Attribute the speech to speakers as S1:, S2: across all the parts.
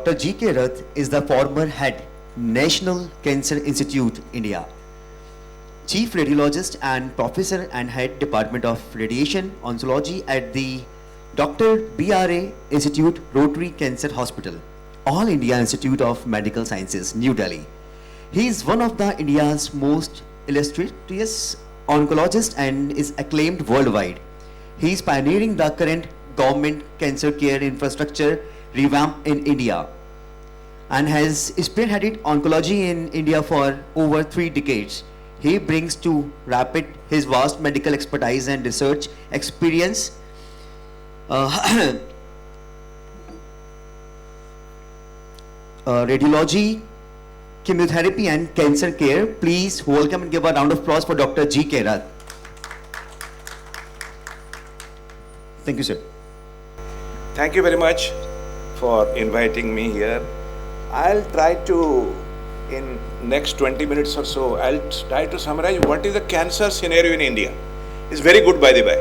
S1: Dr. G.K. Rath is the former head, National Cancer Institute, India, Chief Radiologist and Professor and Head Department of Radiation Oncology at the Dr. B.R.A. Institute, Rotary Cancer Hospital, All India Institute of Medical Sciences, New Delhi. He is one of the India's most illustrious oncologists and is acclaimed worldwide. He is pioneering the current government cancer care infrastructure revamp in India and has spearheaded oncology in India for over 3 decades. He brings to Rapid his vast medical expertise and research experience. Radiology, chemotherapy and cancer care. Please welcome and give a round of applause for Dr. G.K. Rath. Thank you, sir.
S2: Thank you very much for inviting me here. I'll try to, in next 20 minutes or so, I'll try to summarize what is the cancer scenario in India. It's very good, by the way.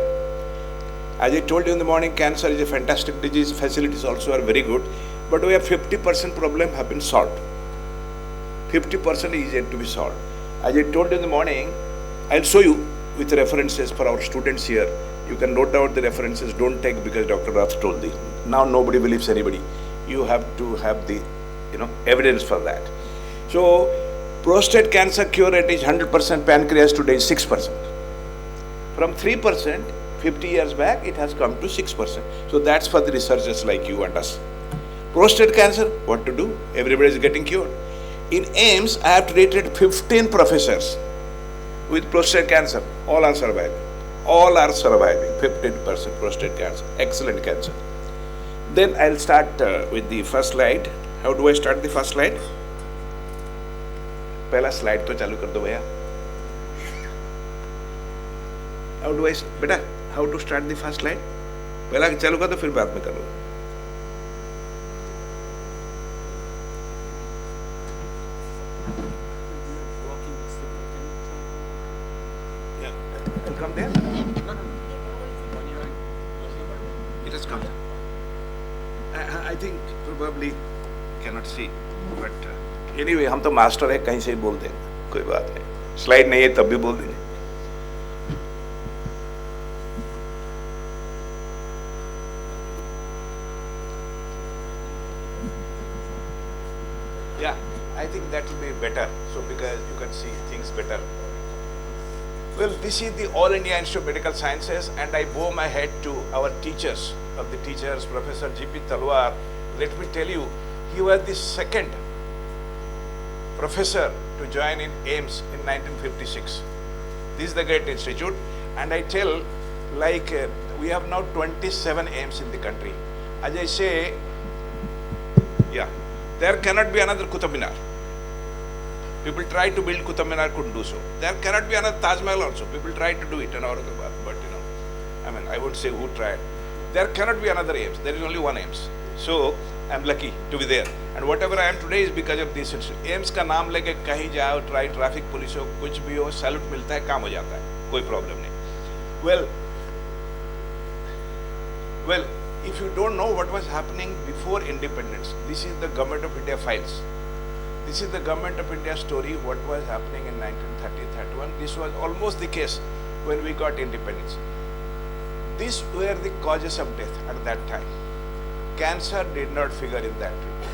S2: As I told you in the morning, cancer is a fantastic disease. Facilities also are very good. But we have 50% problem have been solved. 50% is yet to be solved. As I told you in the morning, I'll show you with references for our students here. You can note down the references, don't take because Dr. Rath told this. Now nobody believes anybody. You have to have the evidence for that. So prostate cancer cure rate is 100%, pancreas today is 6%. From 3%, 50 years back, it has come to 6%. So that's for the researchers like you and us. Prostate cancer, what to do? Everybody is getting cured. In AIMS, I have treated 15 professors with prostate cancer. All are surviving. All are surviving. 15% prostate cancer. Excellent cancer. Then I'll start with the first slide. How do I start the first slide? पहला slide तो चालू कर दो भैया. How to start the first slide? पहला चालू कर दो फिर बाद में करो. Come there? No. It has come. I think probably cannot see, but anyway, हम तो मास्टर है, कहीं से भी बोल देंगे, कोई बात नहीं. स्लाइड नहीं है तब भी बोल देंगे. Yeah, I think that will be better. So because you can see things better. Well, this is the All India Institute of Medical Sciences, and I bow my head to our teachers, Professor G.P. Talwar. Let me tell you, he was the second professor to join in AIMS in 1956. This is the great institute, and I tell, we have now 27 AIMS in the country. As I say, there cannot be another Qutub Minar. People try to build Qutub Minar, couldn't do so. There cannot be another Taj Mahal also. People tried to do it in Aurangabad, but I won't say who tried. There cannot be another AIMS. There is only one AIMS. So I'm lucky to be there. And whatever I am today is because of this institute. AIMS का नाम लेके कहीं जाओ, traffic police हो, कुछ भी हो, salute मिलता है, काम हो जाता है, कोई प्रॉब्लम नहीं. Well, if you don't know what was happening before independence, this is the Government of India files. This is the Government of India story, what was happening in 1930-31. This was almost the case when we got independence. These were the causes of death at that time. Cancer did not figure in that report.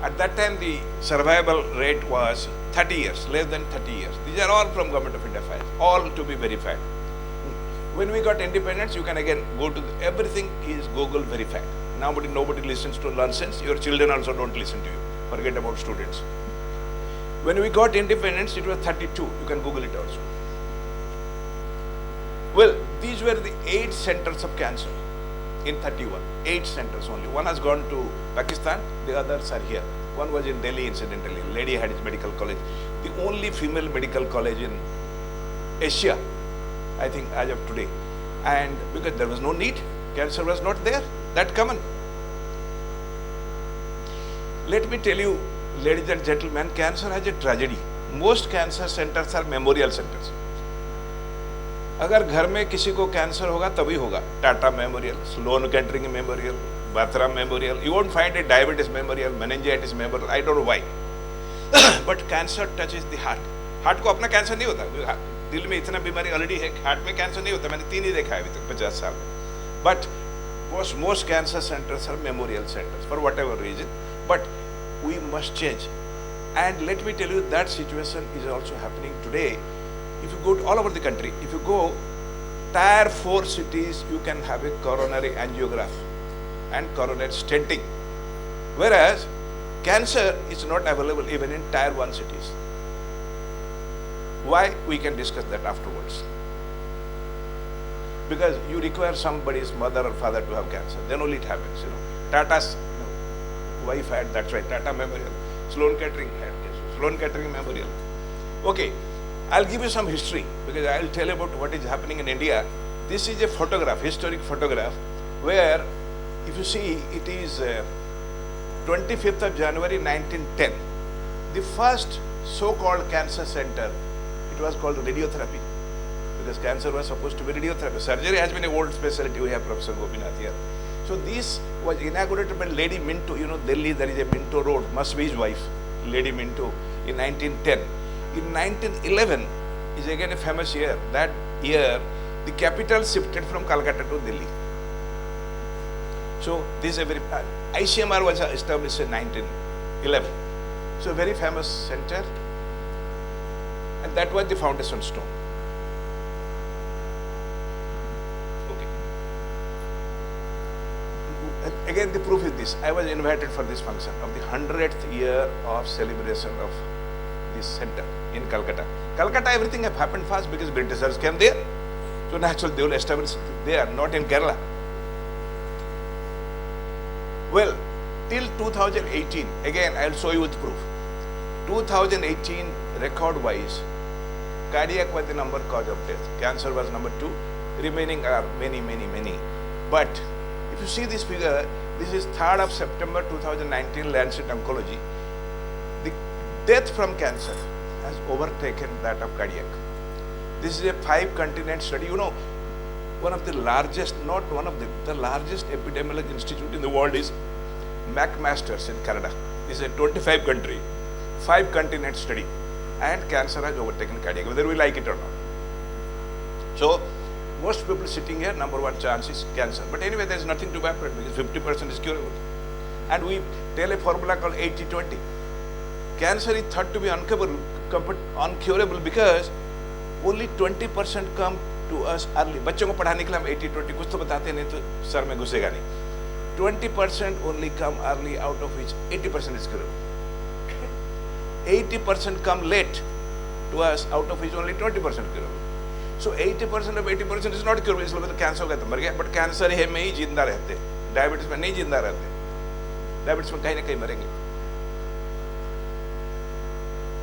S2: At that time, the survival rate was 30 years, less than 30 years. These are all from Government of India files, all to be verified. When we got independence, you can again go to everything is Google verified. Nobody listens to nonsense. Your children also don't listen to you. Forget about students. When we got independence, it was 32. You can Google it also. Well, these were the 8 centers of cancer in 31. 8 centers only. One has gone to Pakistan, the others are here. One was in Delhi, incidentally. Lady had his medical college. The only female medical college in Asia, I think, as of today. And because there was no need, cancer was not there, that common. Let me tell you, ladies and gentlemen, cancer has a tragedy. Most cancer centers are memorial centers. अगर घर में किसी को cancer होगा तभी होगा. Tata Memorial, Sloan Kettering Memorial, Bhattram Memorial. You won't find a diabetes memorial, meningitis memorial. I don't know why. But cancer touches the heart. Heart को अपना कैंसर नहीं होता, दिल में इतना बीमारी ऑलरेडी है, हार्ट में कैंसर नहीं होता. मैंने 3 ही देखा है अभी तक 50 साल में. But most cancer centers are memorial centers for whatever reason. But we must change. And let me tell you, that situation is also happening today. If you go to all over the country, if you go tier 4 cities, you can have a coronary angiograph and coronary stenting. Whereas cancer is not available even in tier 1 cities. Why? We can discuss that afterwards. Because you require somebody's mother or father to have cancer, then only it happens. Tata's wife had, that's right, Tata Memorial. Sloan Kettering had this, Sloan Kettering Memorial. Okay, I'll give you some history because I'll tell you about what is happening in India. This is a photograph, historic photograph, where if you see, it is 25th of January 1910. The first so-called cancer center, it was called radiotherapy, because cancer was supposed to be radiotherapy. Surgery has been an old specialty. We have Professor Gopinath here. So this was inaugurated by Lady Minto. Delhi, there is a Minto Road, must be his wife, Lady Minto, in 1910. In 1911 is again a famous year. That year, the capital shifted from Calcutta to Delhi. So this is a very, ICMR was established in 1911. So a very famous center. And that was the foundation stone. Again, the proof is this. I was invited for this function of the 100th year of celebration of this center in Calcutta. Calcutta, everything have happened fast because Britishers came there. So naturally, they will establish it there, not in Kerala. Well, till 2018, again, I'll show you with proof. 2018, record-wise, cardiac was the number cause of death. Cancer was number 2. Remaining are many. But if you see this figure, this is 3rd of September 2019, Lancet Oncology. The death from cancer has overtaken that of cardiac. This is a 5-continent study. One of the largest, not one of the largest epidemiology institute in the world is McMaster's in Canada. This is a 25 country, 5-continent study. And cancer has overtaken cardiac, whether we like it or not. So, most people sitting here, number 1 chance is cancer. But anyway, there is nothing to evaporate because 50% is curable. And we tell a formula called 80-20. Cancer is thought to be uncurable because only 20% come to us early. बच्चों को पढ़ाने के लिए हम 80-20 कुछ तो बताते नहीं तो सर में घुसेगा नहीं. 20% only come early, out of which 80% is curable. 80% come late to us, out of which only 20% curable. So 80% of 80% is not curable. इसलिए तो कैंसर हो गया तो मर गया. But कैंसर है में ही जिंदा रहते. डायबिटीज में नहीं जिंदा रहते. डायबिटीज में कहीं ना कहीं मरेंगे.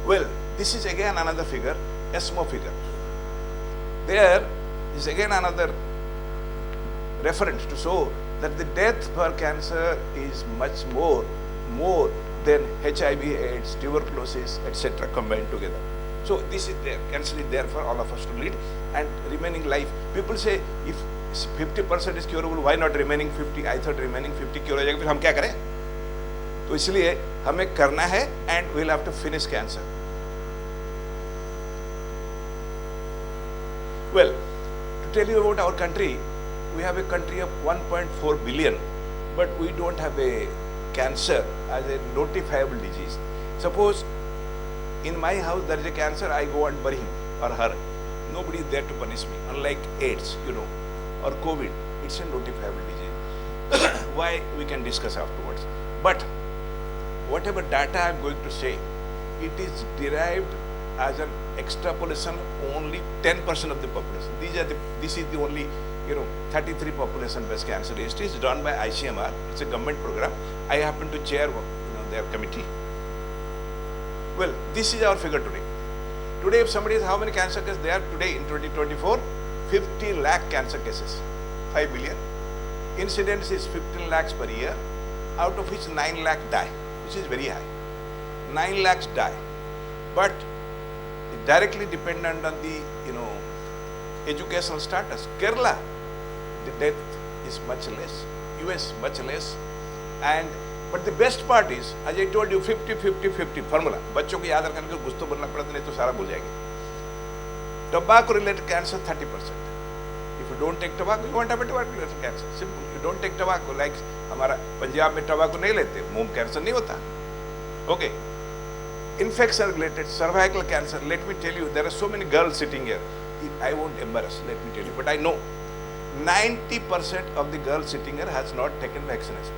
S2: Well, this is again another figure, ESMO figure. There is again another reference to show that the death per cancer is much more than HIV, AIDS, tuberculosis, etc. combined together. So this is there, cancer is there for all of us to lead and remaining life. People say if 50% is curable, why not remaining 50? I thought remaining 50 क्यों हो जाएगा, फिर हम क्या करें? तो इसलिए हमें करना है and we'll have to finish cancer. Well, to tell you about our country, we have a country of 1.4 billion, but we don't have a cancer as a notifiable disease. Suppose in my house there is a cancer, I go and bury him or her. Nobody is there to punish me. Unlike AIDS, or COVID, it's a notifiable disease. Why, we can discuss afterwards. But whatever data I'm going to say, it is derived as an extrapolation only 10% of the population. This is the only 33 population based cancer list is done by ICMR. It's a government program. I happen to chair their committee. Well, this is our figure today. Today, if somebody has how many cancer cases there today in 2024? 50 lakh cancer cases, 5 billion. Incidence is 15 lakhs per year, out of which 9 lakh die, which is very high. 9 lakhs die, but directly dependent on the educational status. Kerala, the death is much less. US much less. And but the best part is, as I told you, 50-50-50 formula. बच्चों को याद रखने के कुछ तो बोलना पड़ता, नहीं तो सारा भूल जाएंगे. Tobacco related cancer 30%. If you don't take tobacco, you won't have a tobacco related cancer. Simple. You don't take tobacco, like हमारा पंजाब में tobacco नहीं लेते, मुंह कैंसर नहीं होता. Okay. Infection related cervical cancer. Let me tell you, there are so many girls sitting here. I won't embarrass. Let me tell you, but I know 90% of the girls sitting here has not taken vaccination.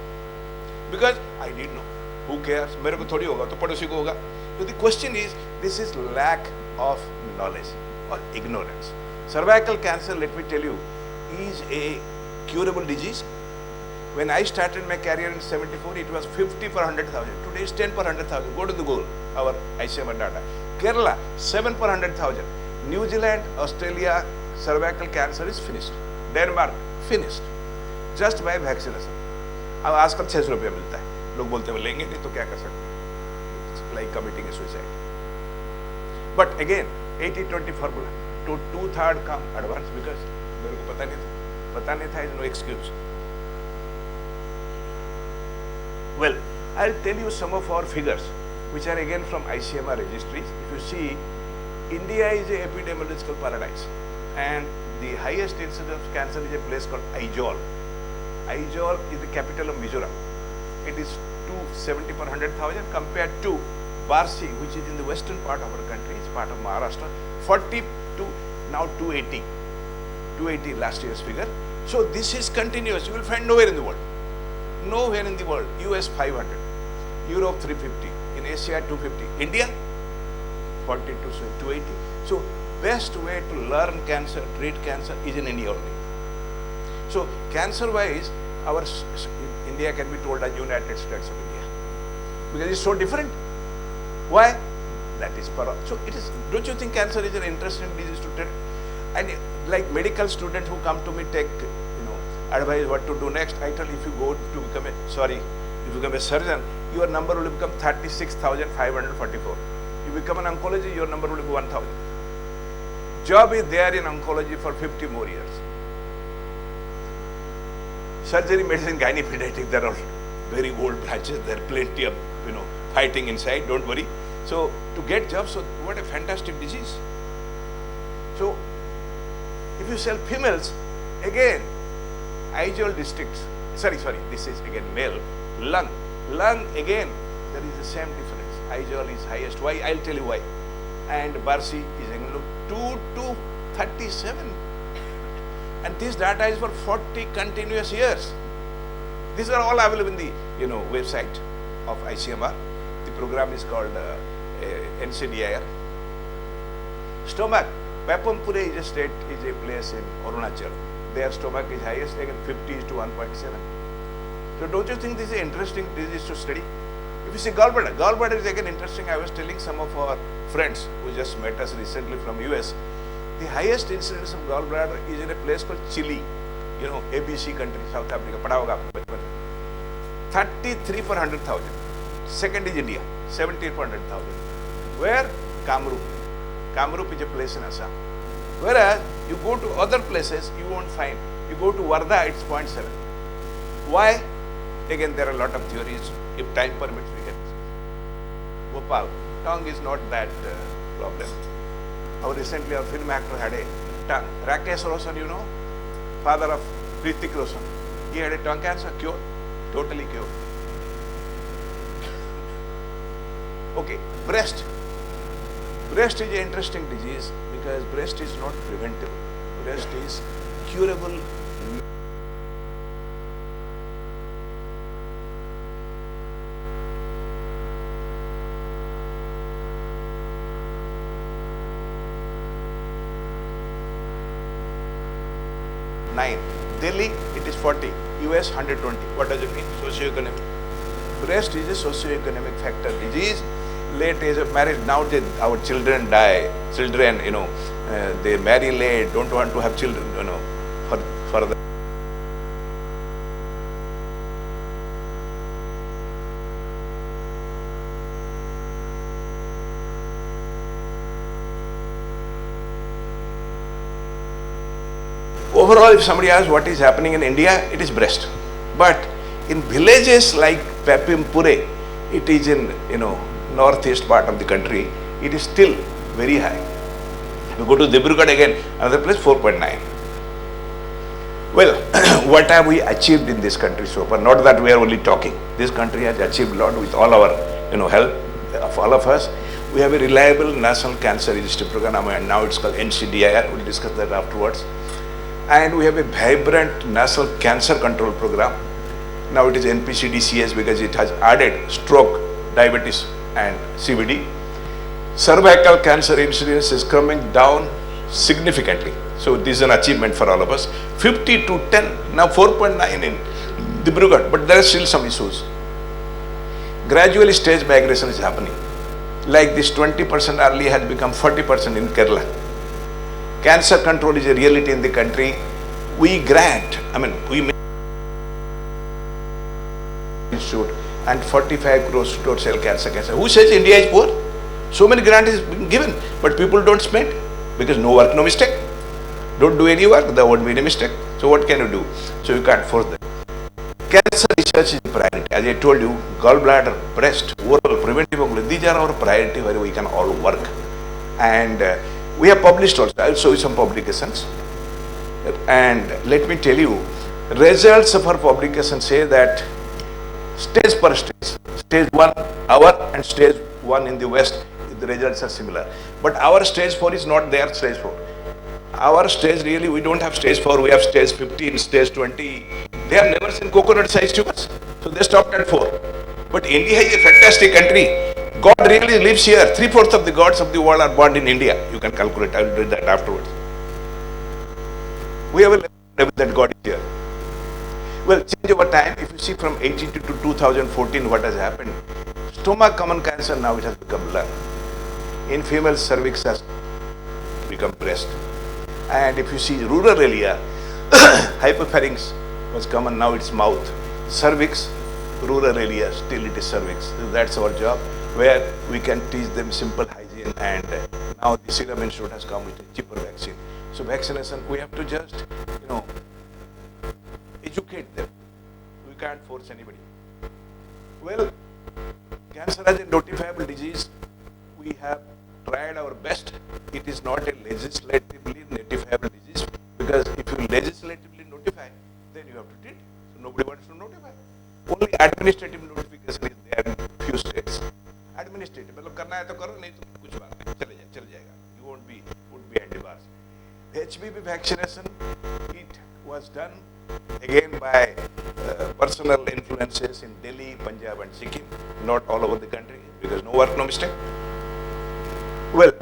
S2: Because I didn't know. Who cares? मेरे को थोड़ी होगा तो पड़ोसी को होगा. So the question is, this is lack of knowledge or ignorance. Cervical cancer, let me tell you, is a curable disease. When I started my career in 74, it was 50 per 100,000. Today it's 10 per 100,000. Go to the Google, our ICMR data. Kerala, 7 per 100,000. New Zealand, Australia, cervical cancer is finished. Denmark, finished. Just by vaccination. अब आजकल 600 रुपया मिलता है. लोग बोलते हैं लेंगे नहीं तो क्या कर सकते हैं? It's like committing a suicide. But again, 80-20 formula. To 2/3 come advance because मेरे को पता नहीं था is no excuse. Well, I'll tell you some of our figures, which are again from ICMR registries. If you see, India is an epidemiological paradise, and the highest incidence of cancer is a place called Aizawl. Aizawl is the capital of Mizoram. It is 270 per 100,000 compared to Barsi, which is in the western part of our country. It's part of Maharashtra. 40 to now 280. 280 last year's figure. So this is continuous. You will find nowhere in the world. Nowhere in the world. US 500, Europe 350, in Asia 250, India 40 to 280. So best way to learn cancer, treat cancer is in India only. So cancer wise, our India can be told as United States of India because it's so different. Why? That is so it is. Don't you think cancer is an interesting disease to treat? And like medical students who come to me take advice what to do next. I tell if you go to become a surgeon, your number will become 36,544. You become an oncologist, your number will be 1,000. Job is there in oncology for 50 more years. Surgery, medicine, gynecology, there are very old branches. There are plenty of fighting inside. Don't worry. So to get jobs, so what a fantastic disease. So if you sell females, again, Aizawl districts, sorry, this is again male, lung again, there is the same difference. Aizawl is highest. Why? I'll tell you why. And Barsi is 2 to 37. And this data is for 40 continuous years. These are all available in the website of ICMR. The program is called NCDIR. Stomach, Papumpure is a state, is a place in Arunachal. Their stomach is highest, again 50 to 1.7. So don't you think this is an interesting disease to study? If you see gallbladder is again interesting. I was telling some of our friends who just met us recently from US, the highest incidence of gallbladder is in a place called Chile, ABC country, South Africa, पढ़ा होगा आपको बचपन में. 33 per 100,000. Second is India, 17 per 100,000. Where? Kamrup is a place in Assam. Whereas you go to other places, you won't find. You go to Wardha, it's 0.7. Why? Again, there are a lot of theories. If time permits, we can. Gopal, tongue is not that problem. Recently, our film actor had a tongue. Rakesh Roshan, father of Hrithik Roshan. He had a tongue cancer, cured, totally cured. Okay, breast. Breast is an interesting disease because breast is not preventable. Breast is curable. Delhi, it is 40. US 120. What does it mean? Socioeconomic. Breast is a socioeconomic factor disease. Late age of marriage. Now our children die. Children, they marry late. Don't want to have children. For the overall, if somebody asks what is happening in India, it is breast. But in villages like Papimpure, it is in, northeast part of the country, it is still very high. You go to Dibrugarh again, another place 4.9. Well, what have we achieved in this country so far? Not that we are only talking. This country has achieved a lot with all our, help of all of us. We have a reliable National Cancer Registry Program, and now it's called NCDIR. We'll discuss that afterwards. And we have a vibrant National Cancer Control Program. Now it is NPCDCS because it has added stroke, diabetes, and CVD. Cervical cancer incidence is coming down significantly. So this is an achievement for all of us. 50 to 10, now 4.9 in Dibrugarh, but there are still some issues. Gradually stage migration is happening. Like this 20% early has become 40% in Kerala. Cancer control is a reality in the country. We grant, we make institute and 45 crores to sell cancer. Who says India is poor? So many grants is being given, but people don't spend because no work, no mistake. Don't do any work, there won't be any mistake. So what can you do? So you can't force them. Cancer research is a priority. As I told you, gallbladder, breast, oral, preventive, these are our priority where we can all work. And we have published also. I'll show you some publications. And let me tell you, results of our publication say that stage per stage, stage 1, our and stage 1 in the West, the results are similar. But our stage 4 is not their stage 4. Our stage really, we don't have stage 4, we have stage 15, stage 20. They have never seen coconut sized tumors. So they stopped at 4. But India is a fantastic country. God really lives here. 3/4 of the gods of the world are born in India. You can calculate, I will do that afterwards. We have a level that God is here. Well, change over time, if you see from 18 to 2014 what has happened, stomach common cancer now it has become lung. In female cervix has become breast. And if you see rural area, hypopharynx was common, now it's mouth. Cervix, rural area, still it is cervix. So that's our job, where we can teach them simple hygiene, and now the Serum Institute has come with a cheaper vaccine. So vaccination, we have to just, educate them. We can't force anybody. Well, cancer as a notifiable disease, we have tried our best. It is not a legislatively notifiable disease, because if you legislatively notify, then you have to treat. So nobody wants to notify. Only administrative notification is there in few states. Administrative, मतलब करना है तो करो, नहीं तो कुछ बात नहीं, चले जाएगा. You won't be behind the bars. HPV vaccination, it was done again by personal influences in Delhi, Punjab and Sikkim, not all over the country, because no work, no mistake. Well,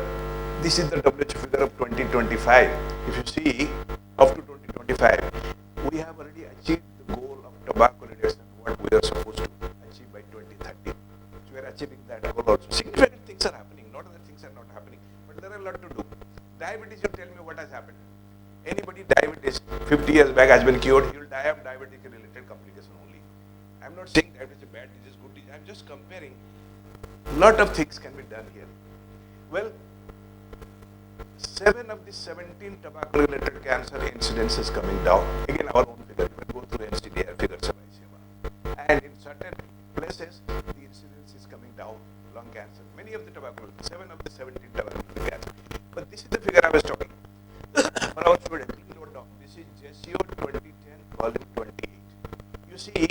S2: this is the WHO figure of 2025. If you see, up to 2025, we have already achieved the goal of tobacco reduction, what we are supposed to achieve by 2030. So we are achieving that goal also. Significant things are happening, not that things are not happening, but there are a lot to do. Diabetes, you tell me what has happened. Anybody diabetes 50 years back has been cured, he will die of diabetic related complication only. I am not saying diabetes is a bad disease, good disease. I am just comparing. A lot of things can be done here. Well, 7 of the 17 tobacco related cancer incidence is coming down. Again, our own figure, we will go through NCDR figures of ICMR. And in certain places, the incidence is coming down, lung cancer. Many of the tobacco, 7 of the 17 tobacco related cancer. But this is the figure I was talking. For our students, please note down. This is JCO 2010, volume 28. You see,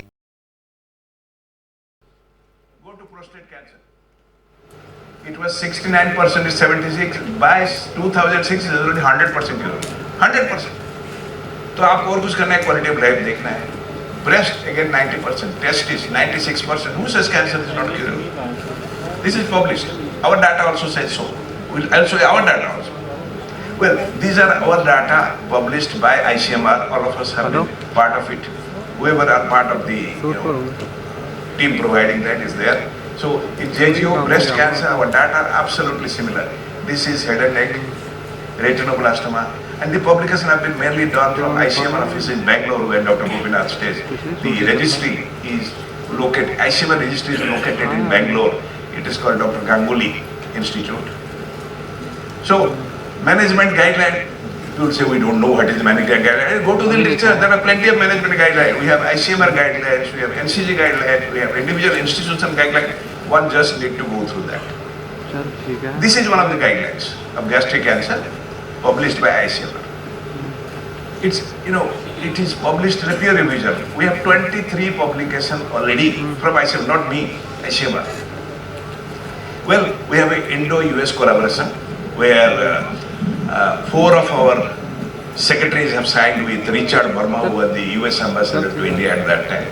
S2: go to prostate cancer. It was 69% to 76. By 2006, it is already 100% cure. 100%. तो आपको और कुछ करना है, quality of life देखना है. Breast again 90%, testis 96%. Who says cancer is not curable? This is published. Our data also says so. I'll show you our data also. Well, these are our data published by ICMR. All of us have been part of it. Whoever are part of the team providing that is there. So in JGO breast cancer, our data are absolutely similar. This is head and neck, retinoblastoma, and the publication have been mainly done from ICMR office in Bangalore, where Dr. Gopinath stays. The registry is located, ICMR registry is located in Bangalore. It is called Dr. Ganguly Institute. So management guideline, People say we don't know what is the management guideline. Go to the literature. There are plenty of management guidelines. We have ICMR guidelines. We have NCG guidelines. We have individual institution guidelines. One just need to go through that. This is one of the guidelines of gastric cancer, published by ICMR. It's, it is published in a peer revision. We have 23 publications already from ICMR, not me, ICMR. Well, we have an Indo-US collaboration where 4 of our secretaries have signed with Richard Verma, who was the US ambassador to India at that time.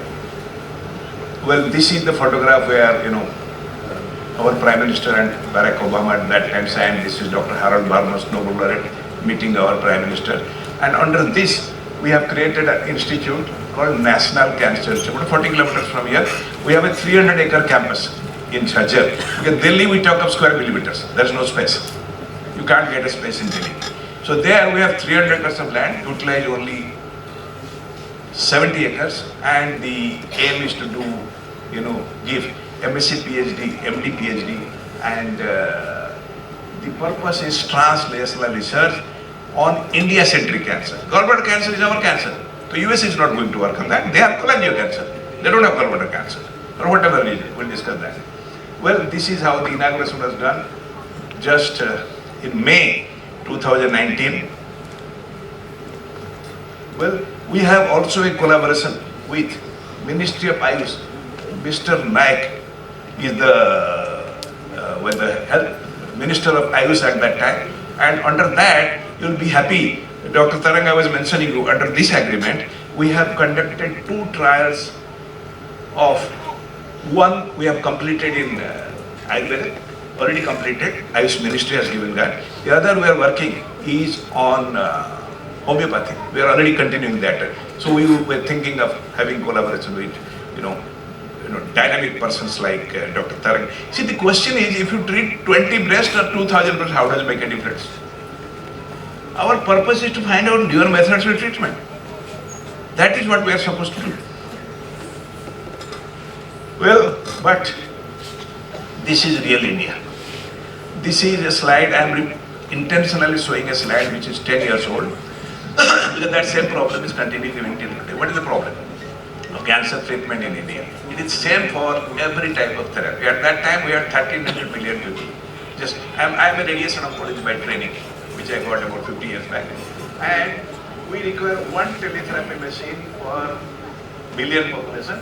S2: Well, this is the photograph where, our Prime Minister and Barack Obama at that time signed. This is Dr. Harold Barnes, Nobel laureate, meeting our Prime Minister. And under this, we have created an institute called National Cancer Institute. About 40 kilometers from here, we have a 300-acre campus in Jhajjar. In Delhi, we talk of square millimeters. There is no space. You can't get a space in Delhi. So there we have 300 acres of land, utilize only 70 acres, and the aim is to do, give MSc PhD, MD PhD, and the purpose is translational research on India-centric cancer. Gallbladder cancer is our cancer. The US is not going to work on that. They have cholangio cancer. They don't have gallbladder cancer, or whatever reason. We'll discuss that. Well, this is how the inauguration was done, just in May 2019. Well, we have also a collaboration with Ministry of Ayush. Mr. Naik is the health minister of Ayush at that time, and under that you'll be happy. Dr. Tarang, I was mentioning you, under this agreement, we have conducted 2 trials of one we have completed in Ayurveda, already completed, Ayush Ministry has given that. The other we are working is on homeopathy. We are already continuing that. So we were thinking of having collaboration with, dynamic persons like Dr. Tarang. See, the question is, if you treat 20 breasts or 2,000 breasts, how does it make a difference? Our purpose is to find out newer methods of treatment. That is what we are supposed to do. Well, but this is real India. This is a slide, I am intentionally showing a slide which is 10 years old, because that same problem is continuing until today. What is the problem of cancer treatment in India? It is same for every type of therapy. At that time, we had 1,300 million people. I am a radiation oncologist by training, which I got about 50 years back. And we require 1 teletherapy machine per billion population,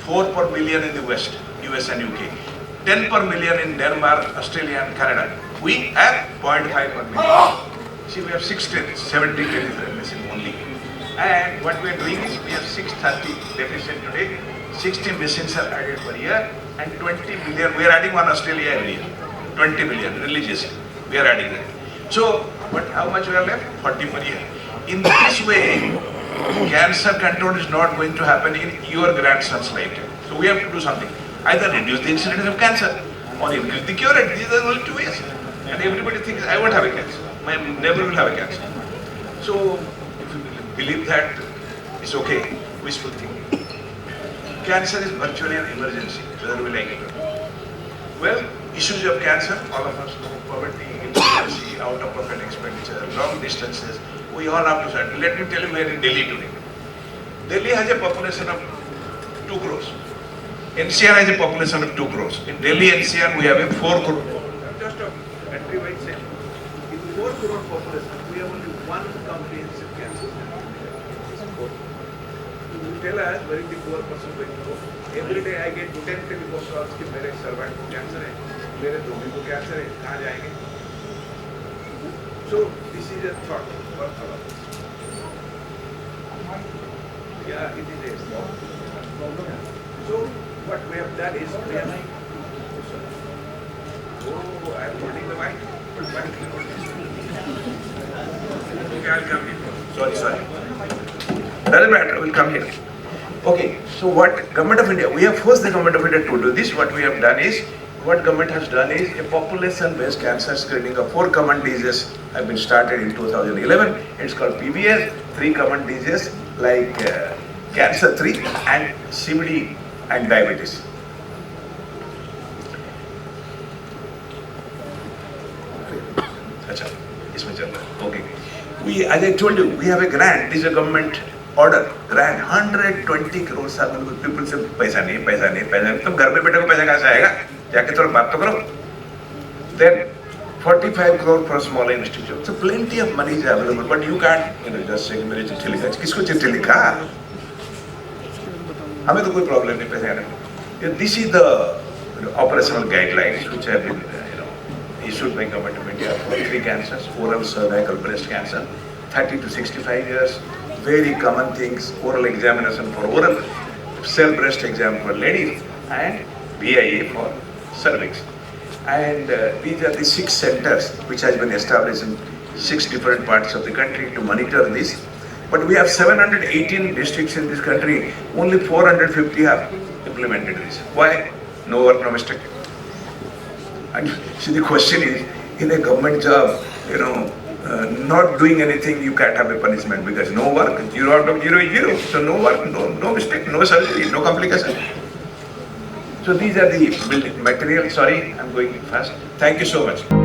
S2: 4 per million in the West, US and UK, 10 per million in Denmark, Australia and Canada. We have 0.5 per million. See, we have 70 teletherapy machines only. And what we are doing is, we have 630 deficient today, 60 machines are added per year, and 20 billion, we are adding one Australia every year, 20 billion religiously, we are adding that. So, but how much we are left? 40 per year. In this way, cancer control is not going to happen in your grandson's lifetime. So we have to do something. Either reduce the incidence of cancer or increase the cure rate. These are the only 2 ways. And everybody thinks, I won't have a cancer. My neighbor will have a cancer. So, if you believe that, it's okay, wishful thinking. Cancer is virtually an emergency, whether we like it or not. Well, issues of cancer, all of us know, poverty, illiteracy, out-of-pocket expenditure, long distances, we all have to start. Let me tell you, we are in Delhi today. Delhi has a population of 2 crores. NCR has a population of 2 crores. In Delhi NCR, we have a 4 crore. Just a country-wide same. In 4 crore population, we have only 1 comprehensive cancer center. You tell us where is the poor person going to go. Every day I get 10 telephone calls कि मेरे servant को cancer है, मेरे धोबी को cancer है, कहाँ जाएंगे? So this is a thought for all of us. Yeah, it is a problem. So what we have done is we have. Oh, I am holding the mic, but mic is not this. Okay, I'll come here. Sorry. Doesn't matter, we'll come here. Okay, so what Government of India, we have forced the Government of India to do this. What we have done is, what government has done is a population-based cancer screening of 4 common diseases have been started in 2011. It's called PBS, 3 common diseases like cancer 3 and CBD and diabetes. अच्छा, इसमें चल रहा है. Okay. We, as I told you, we have a grant. This is a government order. Grant 120 crore available. People say पैसा नहीं, पैसा नहीं, पैसा नहीं. तुम घर में बैठे को पैसा कहाँ से आएगा? जाके थोड़ा बात तो करो. Then 45 crore for small institute. So plenty of money is available, but you can't, just say मेरे चिट्ठी लिखा. किसको चिट्ठी लिखा? हमें तो कोई problem नहीं पैसे आने. This is the operational guidelines which have been, issued by Government of India for 3 cancers: oral, cervical, breast cancer, 30 to 65 years. Very common things: oral examination for oral, cell breast exam for ladies, and BIA for cervix. And these are the 6 centers which has been established in 6 different parts of the country to monitor this. But we have 718 districts in this country. Only 450 have implemented this. Why? No work, no mistake. And see, the question is, in a government job, not doing anything, you can't have a punishment, because no work, 0 out of 0 is 0. So no work, no mistake, no surgery, no complication. So these are the building materials. Sorry, I'm going fast. Thank you so much.